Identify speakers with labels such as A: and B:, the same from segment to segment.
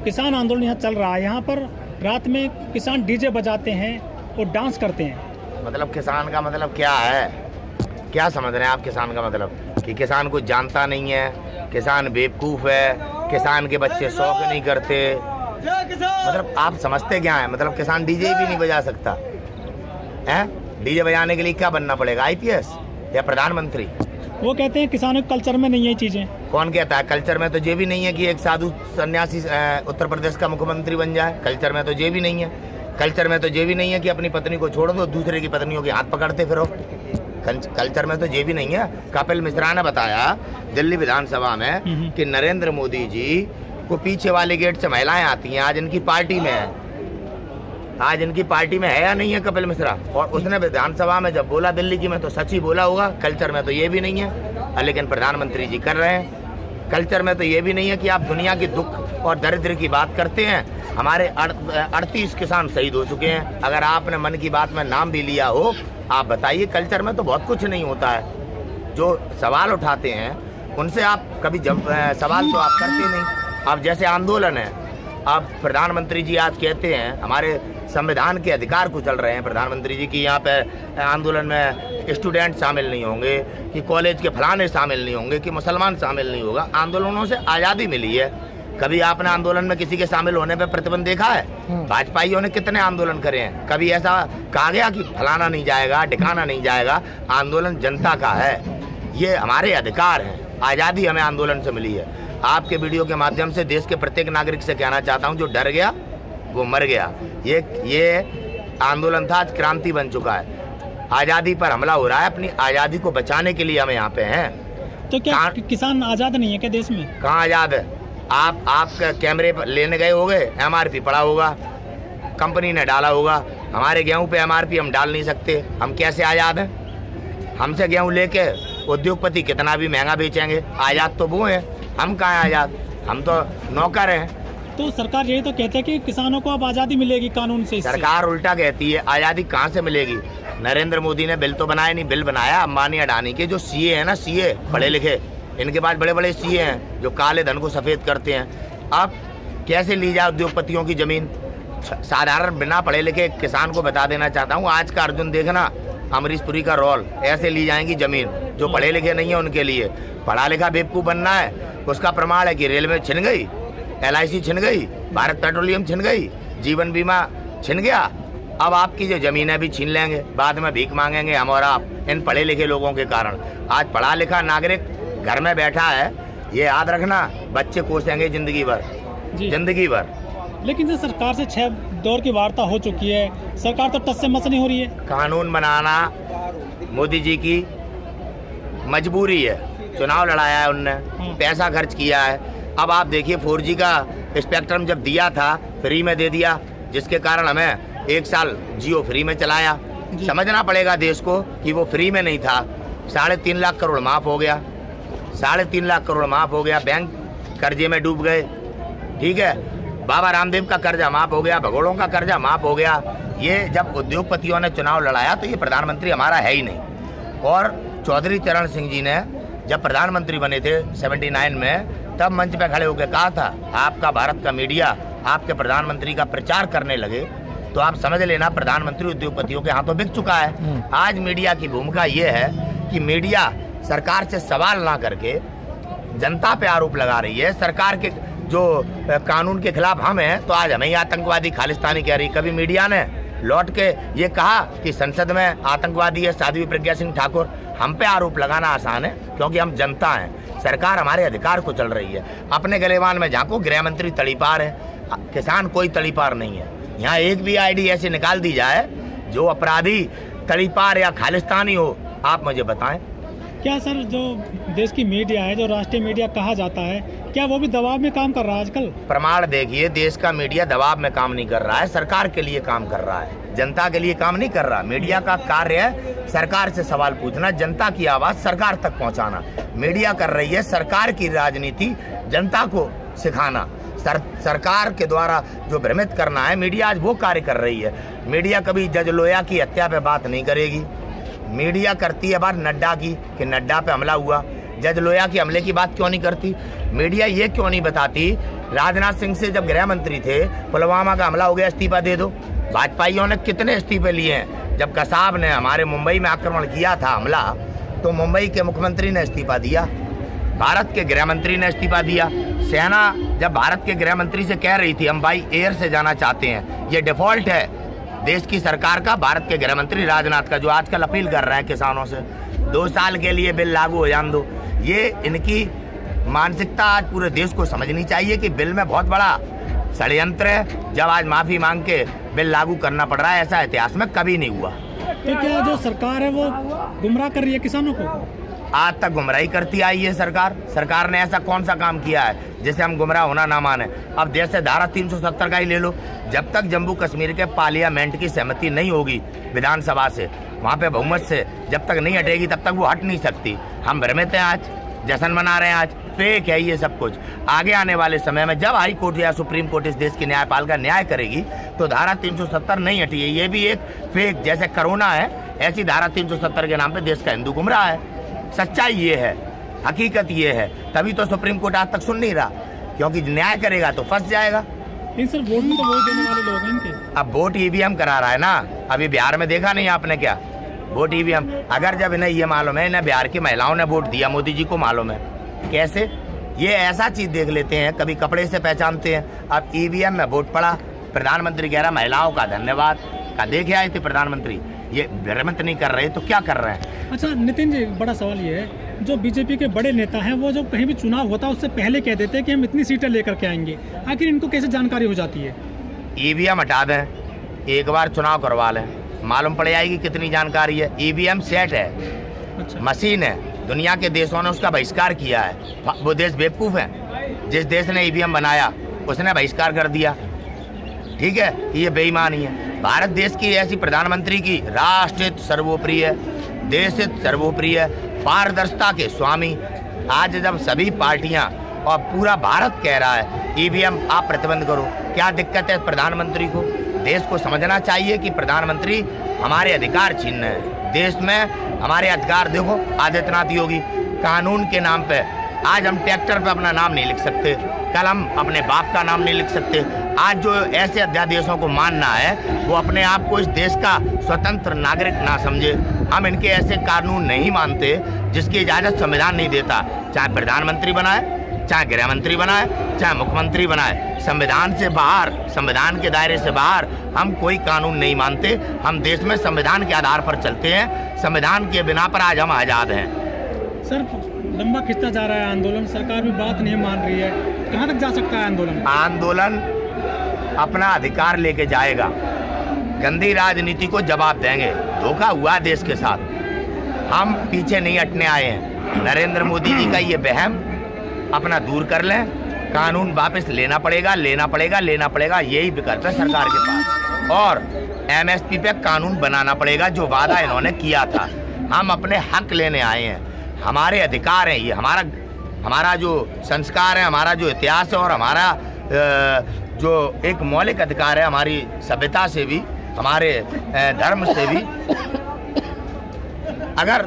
A: किसान आंदोलन यहाँ चल रहा है, यहाँ पर रात में किसान डीजे बजाते हैं और डांस करते हैं।
B: मतलब किसान का मतलब क्या है, क्या समझ रहे हैं आप किसान का मतलब? कि किसान कुछ जानता नहीं है, किसान बेवकूफ़ है, किसान के बच्चे शौक नहीं करते, मतलब आप समझते क्या है? मतलब किसान डीजे भी नहीं बजा सकता है? डीजे बजाने के लिए क्या बनना पड़ेगा, आईपीएस या प्रधानमंत्री?
A: वो कहते हैं किसानों के कल्चर में नहीं है चीज़ें।
B: कौन कहता है? कल्चर में तो ये भी नहीं है कि एक साधु सन्यासी उत्तर प्रदेश का मुख्यमंत्री बन जाए। कल्चर में तो ये भी नहीं है। कल्चर में तो ये भी नहीं है कि अपनी पत्नी को छोड़ दो, दूसरे की पत्नियों के हाथ पकड़ते फिरो। कल्चर में तो ये भी नहीं है। कपिल मिश्रा ने बताया दिल्ली विधानसभा में कि नरेंद्र मोदी जी को पीछे वाले गेट से महिलाएं आती हैं, आज इनकी पार्टी में है। आज इनकी पार्टी में है या नहीं है कपिल मिश्रा? और उसने विधानसभा में जब बोला दिल्ली की में तो सच ही बोला होगा। कल्चर में तो ये भी नहीं है, लेकिन प्रधानमंत्री जी कर रहे हैं। कल्चर में तो ये भी नहीं है कि आप दुनिया की दुख और दरिद्र की बात करते हैं। हमारे 38 किसान शहीद हो चुके हैं। अगर आपने मन की बात में नाम भी लिया हो, आप बताइए। कल्चर में तो बहुत कुछ नहीं होता है। जो सवाल उठाते हैं उनसे आप कभी सवाल तो आप करते नहीं। अब जैसे आंदोलन है, अब प्रधानमंत्री जी आज कहते हैं हमारे संविधान के अधिकार कुचल रहे हैं प्रधानमंत्री जी की, यहाँ पे आंदोलन में स्टूडेंट शामिल नहीं होंगे, कि कॉलेज के फलाने शामिल नहीं होंगे, कि मुसलमान शामिल नहीं होगा। आंदोलनों से आज़ादी मिली है। कभी आपने आंदोलन में किसी के शामिल होने पे प्रतिबंध देखा है? भाजपाइयों ने कितने आंदोलन करे हैं? कभी ऐसा कहा गया कि फलाना नहीं जाएगा, ठिकाना नहीं जाएगा? आंदोलन जनता का है, ये हमारे अधिकार हैं। आज़ादी हमें आंदोलन से मिली है। आपके वीडियो के माध्यम से देश के प्रत्येक नागरिक से कहना चाहता हूँ, जो डर गया वो मर गया। ये आंदोलन था, आज क्रांति बन चुका है। आज़ादी पर हमला हो रहा है, अपनी आज़ादी को बचाने के लिए हम यहाँ पे हैं।
A: तो क्या किसान आज़ाद नहीं है क्या देश में?
B: कहाँ आज़ाद है? आप कैमरे पर लेने गए होंगे, एमआरपी पड़ा होगा, कंपनी ने डाला होगा। हमारे गेहूं पे एमआरपी हम डाल नहीं सकते, हम कैसे आज़ाद हैं? हमसे गेहूं लेके उद्योगपति कितना भी महंगा बेचेंगे, आज़ाद तो वो हैं, हम कहाँ आज़ाद? हम तो नौकर हैं।
A: तो सरकार यही तो कहती है कि किसानों को अब आज़ादी मिलेगी कानून से।
B: सरकार उल्टा कहती है आज़ादी कहाँ से मिलेगी? नरेंद्र मोदी ने बिल तो बनाया नहीं, बिल बनाया अंबानी अडानी के जो सीए है ना, सीए पढ़े लिखे, इनके पास बड़े बड़े सीए हैं जो काले धन को सफ़ेद करते हैं। अब कैसे ली जाए उद्योगपतियों की ज़मीन? साधारण बिना पढ़े लिखे किसान को बता देना चाहता हूँ, आज का अर्जुन देखना, अमरीश पुरी का रोल, ऐसे ली जाएंगी ज़मीन जो पढ़े लिखे नहीं है उनके लिए। पढ़ा लिखा बेवकूफ़ बनना है, उसका प्रमाण है कि रेलवे छिन गई, LIC छिन गई, भारत पेट्रोलियम छिन गई, जीवन बीमा छिन गया। अब आपकी जो ज़मीनें भी छीन लेंगे, बाद में भीख मांगेंगे हम और आप, इन पढ़े लिखे लोगों के कारण। आज पढ़ा लिखा नागरिक घर में बैठा है, ये याद रखना, बच्चे कोसेंगे जिंदगी भर, जिंदगी भर।
A: लेकिन जो सरकार से 6 दौर की वार्ता हो चुकी है, सरकार तो टस से मस नहीं हो रही है। कानून
B: बनाना मोदी जी की मजबूरी है। चुनाव लड़ाया है उनने, पैसा खर्च किया है। अब आप देखिए 4G का स्पेक्ट्रम जब दिया था, फ्री में दे दिया, जिसके कारण हमें 1 साल जियो फ्री में चलाया। समझना पड़ेगा देश को कि वो फ्री में नहीं था। 3.5 लाख करोड़ माफ़ हो गया, 3.5 लाख करोड़ माफ़ हो गया। बैंक कर्जे में डूब गए, ठीक है। बाबा रामदेव का कर्जा माफ़ हो गया, भगोड़ों का कर्जा माफ़ हो गया। ये जब उद्योगपतियों ने चुनाव लड़ाया तो ये प्रधानमंत्री हमारा है ही नहीं। और चौधरी चरण सिंह जी ने जब प्रधानमंत्री बने थे 79 में, तब मंच पे खड़े होकर कहा था, आपका भारत का मीडिया आपके प्रधानमंत्री का प्रचार करने लगे तो आप समझ लेना प्रधानमंत्री उद्योगपतियों के हाथों बिक चुका है। आज मीडिया की भूमिका ये है कि मीडिया सरकार से सवाल ना करके जनता पे आरोप लगा रही है। सरकार के जो कानून के खिलाफ हम हैं तो आज हमें ही आतंकवादी खालिस्तानी कह रही। कभी मीडिया ने लौट के ये कहा कि संसद में आतंकवादी है साध्वी प्रज्ञा सिंह ठाकुर? हम पे आरोप लगाना आसान है क्योंकि हम जनता हैं। सरकार हमारे अधिकार को चल रही है। अपने गलेवान में झांको, गृह मंत्री तड़ीपार है, किसान कोई तड़ीपार नहीं है। यहाँ एक भी आईडी ऐसे निकाल दी जाए जो अपराधी तड़ीपार या खालिस्तानी हो, आप मुझे बताएं।
A: क्या सर जो देश की मीडिया है, जो राष्ट्रीय मीडिया कहा जाता है, क्या वो भी दबाव में काम कर रहा है आजकल?
B: प्रमाण देखिए, देश का मीडिया दबाव में काम नहीं कर रहा है, सरकार के लिए काम कर रहा है, जनता के लिए काम नहीं कर रहा। मीडिया का कार्य है सरकार से सवाल पूछना, जनता की आवाज़ सरकार तक पहुंचाना। मीडिया कर रही है सरकार की राजनीति जनता को सिखाना, सरकार के द्वारा जो भ्रमित करना है, मीडिया आज वो कार्य कर रही है। मीडिया कभी जज लोया की हत्या पे बात नहीं करेगी। मीडिया करती है बात नड्डा की कि नड्डा पे हमला हुआ। जज लोया के हमले की बात क्यों नहीं करती? मीडिया ये क्यों नहीं बताती राजनाथ सिंह से जब गृह मंत्री थे, पुलवामा का हमला हो गया, इस्तीफा दे दो। भाजपाइयों ने कितने इस्तीफे लिए हैं। जब कसाब ने हमारे मुंबई में आक्रमण किया था, हमला, तो मुंबई के मुख्यमंत्री ने इस्तीफा दिया, भारत के गृह मंत्री ने इस्तीफा दिया। सेना जब भारत के गृह मंत्री से कह रही थी हम बाई एयर से जाना चाहते हैं, ये डिफॉल्ट है देश की सरकार का, भारत के गृह मंत्री राजनाथ का, जो आजकल अपील कर रहे हैं किसानों से 2 साल के लिए बिल लागू हो जाने दो। ये इनकी मानसिकता आज पूरे देश को समझनी चाहिए कि बिल में बहुत बड़ा षड्यंत्र है। जब आज माफी मांग के बिल लागू करना पड़ रहा है, ऐसा इतिहास में कभी नहीं हुआ।
A: तो क्या जो सरकार है वो गुमराह कर रही है किसानों को?
B: आज तक गुमराही करती आई है सरकार ने ऐसा कौन सा काम किया है जिसे हम गुमराह होना ना माने। अब जैसे धारा 370 का ही ले लो, जब तक जम्मू कश्मीर के पार्लियामेंट की सहमति नहीं होगी विधानसभा से, वहाँ पे बहुमत से जब तक नहीं हटेगी तब तक वो हट नहीं सकती। हम भ्रमित हैं, आज जश्न मना रहे हैं, आज फेक है ये सब कुछ। आगे आने वाले समय में जब हाई कोर्ट या सुप्रीम कोर्ट इस देश की न्यायपालिका न्याय करेगी तो धारा 370 नहीं हटी है। ये भी एक फेक, जैसे कोरोना है ऐसी धारा 370 के नाम पे देश का हिंदू गुमराह है। सच्चाई ये है, हकीकत ये है, तभी तो सुप्रीम कोर्ट आज तक सुन नहीं रहा, क्योंकि न्याय करेगा तो फंस जाएगा।
A: इन सर वोट में तो वोट देने वाले लोग हैं इनके।
B: अब वोट ईवीएम करा रहा है ना, अभी बिहार में देखा नहीं आपने क्या, वोट ईवीएम। अगर जब इन्हें ये मालूम है, इन्हें बिहार की महिलाओं ने वोट दिया, मोदी जी को मालूम है, कैसे ये ऐसा चीज देख लेते हैं, कभी कपड़े से पहचानते हैं। अब ईवीएम में वोट पड़ा, प्रधानमंत्री कह रहा महिलाओं का धन्यवाद का, देखे आए थे प्रधानमंत्री, ये भ्रमित नहीं कर रहे तो क्या कर रहे हैं।
A: अच्छा नितिन जी, बड़ा सवाल ये है, जो बीजेपी के बड़े नेता हैं वो जो कहीं भी चुनाव होता है उससे पहले कह देते हैं कि हम इतनी सीटें लेकर के आएंगे, आखिर इनको कैसे जानकारी हो जाती है?
B: ईवीएम हटा दें, एक बार चुनाव करवा लें, मालूम पड़ जाएगी कितनी जानकारी है। ईवीएम सेट है,
A: अच्छा,
B: मशीन है, दुनिया के देशों ने उसका बहिष्कार किया है। वो देश बेवकूफ़ है, जिस देश ने ईवीएम बनाया उसने बहिष्कार कर दिया, ठीक है, कि ये बेईमानी है। भारत देश की ऐसी प्रधानमंत्री की राष्ट्रहित सर्वोपरि है, देश हित सर्वोपरि है, पारदर्शिता के स्वामी। आज जब सभी पार्टियां और पूरा भारत कह रहा है ईवीएम आप प्रतिबंध करो, क्या दिक्कत है प्रधानमंत्री को? देश को समझना चाहिए कि प्रधानमंत्री हमारे अधिकार छीन रहे हैं। देश में हमारे अधिकार देखो, आदित्यनाथ योगी कानून के नाम पे आज हम ट्रैक्टर पे अपना नाम नहीं लिख सकते, कल हम अपने बाप का नाम नहीं लिख सकते। आज जो ऐसे अध्यादेशों को मानना है वो अपने आप को इस देश का स्वतंत्र नागरिक ना समझे। हम इनके ऐसे कानून नहीं मानते जिसकी इजाज़त संविधान नहीं देता, चाहे प्रधानमंत्री बनाए, चाहे गृह मंत्री बनाए, चाहे मुख्यमंत्री बनाए। संविधान से बाहर, संविधान के दायरे से बाहर हम कोई कानून नहीं मानते। हम देश में संविधान के आधार पर चलते हैं, संविधान के बिना पर आज हम आज़ाद हैं।
A: सर लंबा खिंचता जा रहा है आंदोलन, सरकार भी बात नहीं मान रही है, कहाँ तक जा सकता है आंदोलन?
B: आंदोलन अपना अधिकार लेके जाएगा, गंदी राजनीति को जवाब देंगे। धोखा हुआ देश के साथ, हम पीछे नहीं हटने आए हैं। नरेंद्र मोदी जी का ये वहम अपना दूर कर लें, कानून वापस लेना पड़ेगा, यही विकल्प है सरकार के पास। और एमएसपी पे कानून बनाना पड़ेगा, जो वादा इन्होंने किया था। हम अपने हक लेने आए हैं, हमारे अधिकार हैं, ये हमारा जो संस्कार है, हमारा जो इतिहास है और हमारा जो एक मौलिक अधिकार है, हमारी सभ्यता से भी, हमारे धर्म से भी। अगर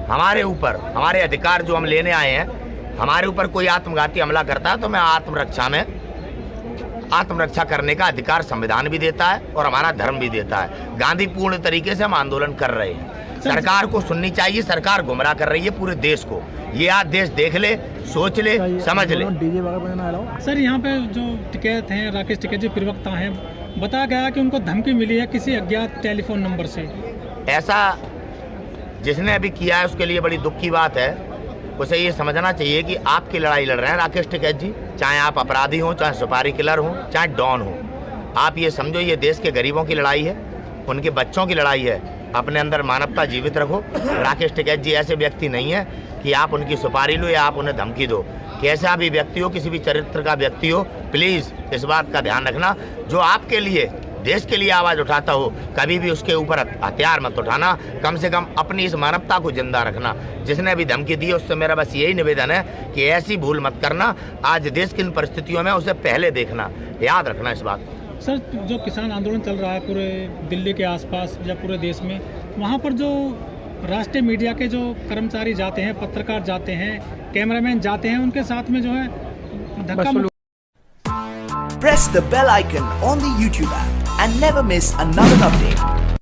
B: हमारे ऊपर हमारे अधिकार जो हम लेने आए हैं, हमारे ऊपर कोई आत्मघाती हमला करता है तो मैं आत्मरक्षा करने का अधिकार संविधान भी देता है और हमारा धर्म भी देता है। गांधीपूर्ण तरीके से हम आंदोलन कर रहे हैं। सरकार को सुननी चाहिए, सरकार गुमराह कर रही है पूरे देश को। ये आज देश देख ले, सोच ले, समझ ले।
A: सर यहाँ पे जो टिकैत हैं, राकेश टिकैत जी प्रवक्ता हैं, बताया गया कि उनको धमकी मिली है किसी अज्ञात टेलीफोन नंबर से।
B: ऐसा जिसने अभी किया है उसके लिए बड़ी दुख की बात है। उसे ये समझना चाहिए कि आपकी लड़ाई लड़ रहे हैं राकेश टिकैत जी, चाहे आप अपराधी हों, चाहे सुपारी किलर हों, चाहे डॉन हो। आप ये समझो ये देश के गरीबों की लड़ाई है, उनके बच्चों की लड़ाई है। अपने अंदर मानवता जीवित रखो। राकेश टिकैत जी ऐसे व्यक्ति नहीं है कि आप उनकी सुपारी लो या आप उन्हें धमकी दो। कैसा भी व्यक्ति हो, किसी भी चरित्र का व्यक्ति हो, प्लीज़ इस बात का ध्यान रखना, जो आपके लिए, देश के लिए आवाज़ उठाता हो, कभी भी उसके ऊपर हथियार मत उठाना। कम से कम अपनी इस मानवता को जिंदा रखना। जिसने भी धमकी दी उससे मेरा बस यही निवेदन है कि ऐसी भूल मत करना। आज देश की इन परिस्थितियों में उसे पहले देखना, याद रखना इस बात को।
A: सर जो किसान आंदोलन चल रहा है पूरे दिल्ली के आसपास या पूरे देश में, वहाँ पर जो राष्ट्रीय मीडिया के जो कर्मचारी जाते हैं, पत्रकार जाते हैं, कैमरामैन जाते हैं, उनके साथ में जो है धक्का
C: press the bell icon on the YouTube app and never miss another update.